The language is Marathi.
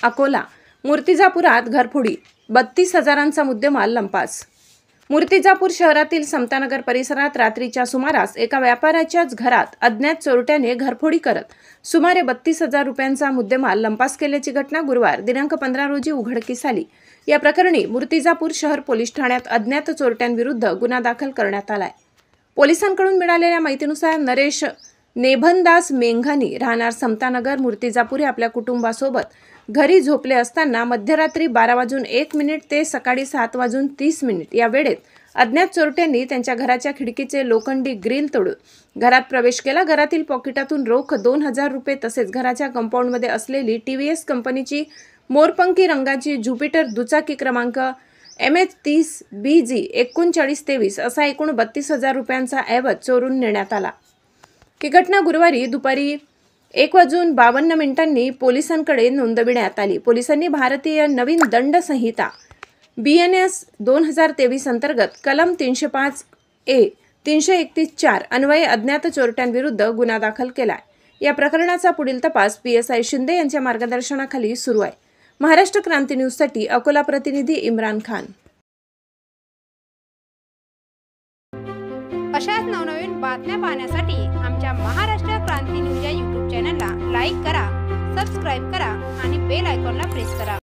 अकोला मूर्तिजापुरात घरफोडी 32,000चा मुद्देमाल लंपास। मूर्तिजापूर शहरातील समतानगर परिसरात रात्रीच्या सुमारास एका व्यापाऱ्याच्याच घरात अज्ञात चोरट्याने घरफोडी करत सुमारे 32,000 रुपयांचा मुद्देमाल लंपास केल्याची घटना गुरुवार दिनांक 15 रोजी उघडकीस आली। या प्रकरणी मूर्तिजापूर शहर पोलीस ठाण्यात अज्ञात चोरट्यांविरुद्ध गुन्हा दाखल करण्यात आलाय। पोलिसांकडून मिळालेल्या माहितीनुसार नरेश नेभनदास मेंघानी राहणार समतानगर मूर्तिजापूर हे आपल्या कुटुंबासोबत घरी झोपले असताना मध्यरात्री 12:01 ते सकाळी 7:30 या वेळेत अज्ञात चोरट्यांनी त्यांच्या घराच्या खिडकीचे लोखंडी ग्रिल तोडून घरात प्रवेश केला। घरातील पॉकेटातून रोख 2,000 रुपये तसेच घराच्या कंपाऊंडमध्ये असलेली TVS कंपनीची मोरपंखी रंगाची ज्युपिटर दुचाकी क्रमांक MH30 BG 3923 असा एकूण 32,000 रुपयांचा ऐवज चोरून नेण्यात आला। ही घटना गुरुवारी दुपारी 1:52 पोलिसांकडे नोंदविण्यात आली। पोलिसांनी भारतीय नवीन दंड संहिता BNS 2023 अंतर्गत कलम 305A 331(4) अन्वये अज्ञात चोरट्यांविरुद्ध गुन्हा दाखल केलाय। या प्रकरणाचा पुढील तपास PSI शिंदे यांच्या मार्गदर्शनाखाली सुरू आहे। महाराष्ट्र क्रांती न्यूजसाठी अकोला प्रतिनिधी इम्रान खान। अशाच नवनवीन बातम्या पाहण्यासाठी आमच्या महाराष्ट्र क्रांती न्यूज या YouTube चॅनलला लाईक करा, सबस्क्राइब करा आणि बेल आयकॉनला प्रेस करा।